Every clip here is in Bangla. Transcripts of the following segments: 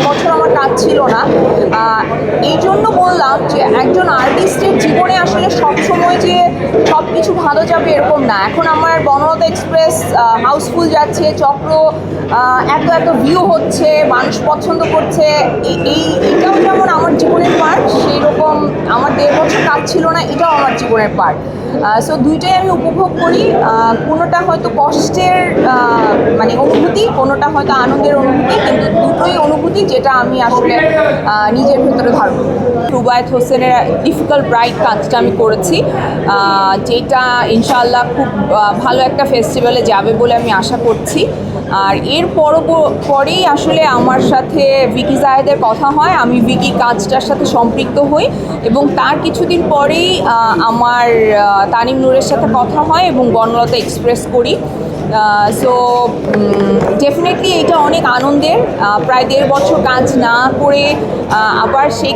বছর আমার কাজ ছিল না। এই জন্য বললাম যে একজন আর্টিস্টের জীবনে আসলে সবসময় যে সব কিছু ভালো যাবে এরকম না। এখন আমার বনলতা এক্সপ্রেস হাউসফুল যাচ্ছে, চক্র এত এত ভিউ হচ্ছে, মানুষ পছন্দ করছে, এটাও যেমন আমার জীবনের পার্ট, সেই রকম আমার 1.5 বছর কাজ ছিল না, এটাও আমার জীবনের পার্ট। সো দুইটাই আমি উপভোগ করি। কোনোটা হয়তো কষ্টের মানে অনুভূতি, কোনোটা হয়তো আনন্দের অনুভূতি, কিন্তু দুটোই অনুভূতি যেটা আমি আসলে নিজের ভেতরে ধারণ করি। রুবায়েত হোসেনের ডিফিকাল্ট ব্রাইট কাজটা আমি করেছি, যেটা ইনশাআল্লাহ খুব ভালো একটা ফেস্টিভ্যালে যাবে বলে আমি আশা করছি। আর এর পরেই আসলে আমার সাথে ভিকি জায়েদের কথা হয়, আমি ভিকি কাজটার সাথে সম্পৃক্ত হই এবং তার কিছুদিন পরেই আমার তানিম নূরের সাথে কথা হয় এবং বনলতা এক্সপ্রেস করি। সো ডেফিনেটলি এটা অনেক আনন্দের। প্রায় 1.5 বছর কাজ না করে আবার সেই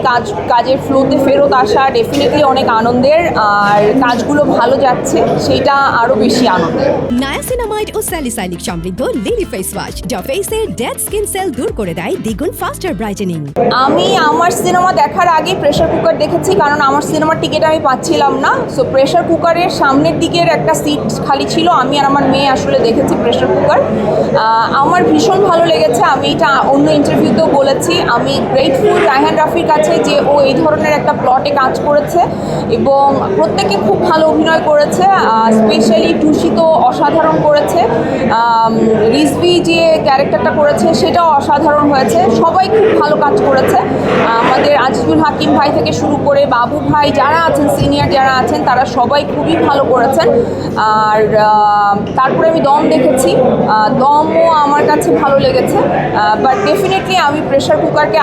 কাজের ফ্লোতে ফেরত আসা ডেফিনেটলি অনেক আনন্দের, আর কাজগুলো ভালো যাচ্ছে সেটা আরও বেশি আনন্দের। নায়াসিনামাইড ও স্যালিসাইলিক সমৃদ্ধ লিলি ফেস ওয়াশ যা ফেসের ডেড স্কিন সেল দূর করে দেয় দ্বিগুণ ফাস্টার ব্রাইটেনিং। আমি আমার সিনেমা দেখার আগে প্রেশার কুকার দেখেছি, কারণ আমার সিনেমার টিকিট আমি পাচ্ছিলাম না। সো প্রেশার কুকারের সামনের দিকের একটা সিট খালি ছিল, আমি আর আমার মেয়ে আসলে দেখেছি প্রেশার কুকার। আমার ভীষণ ভালো লেগেছে, আমি এটা অন্য ইন্টারভিউতেও বলেছি। আমি গ্রেটফুল রায়হান রাফির কাছে যে ও এই ধরনের একটা প্লটে কাজ করেছে এবং প্রত্যেকে খুব ভালো অভিনয় করেছে। স্পেশালি টুসি তো অসাধারণ করেছে, রিজভি যে ক্যারেক্টারটা করেছে সেটাও অসাধারণ হয়েছে, সবাই খুব ভালো কাজ করেছে। আমাদের আজিজুল হাকিম ভাই থেকে শুরু করে বাবু ভাই যারা আছেন, সিনিয়র যারা আছেন, তারা সবাই খুবই ভালো করেছেন। আর তারপরে আমি দম দেখেছি, দমও আমার কাছে ভালো লেগেছে। বাট ডেফিনেটলি আমি প্রেশার কুকারকে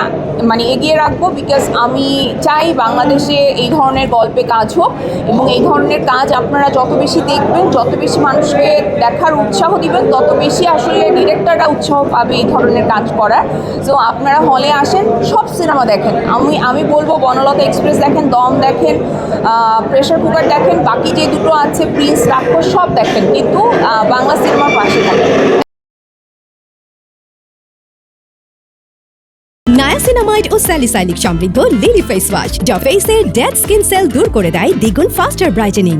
মানে এগিয়ে রাখবো, বিকজ আমি চাই বাংলাদেশে এই ধরনের গল্পে কাজ হোক এবং এই ধরনের কাজ আপনারা যত বেশি দেখবেন, যত বেশি মানুষকে দেখার উৎসাহ দিবেন, তত বেশি আসলে ডিরেক্টররা উৎসাহ পাবে এই ধরনের কাজ করার। সো আপনারা হলে আসেন, সব সিনেমা দেখেন। আমি বলবো বনলতা এক্সপ্রেস দেখেন, দম দেখেন, প্রেশার কুকার দেখেন, বাকি যে দুটো আছে প্রিন্স, রাক্ষস, সব দেখেন, কিন্তু বাংলা সিনেমার পাশে থাকেন। নায়াসিনামাইড ও স্যালিসাইলিক সমৃদ্ধ লিলি ফেস ওয়াশ যা ফেসের ডেড স্কিন সেল দূর করে দেয় দ্বিগুণ ফাস্টার ব্রাইটেনিং।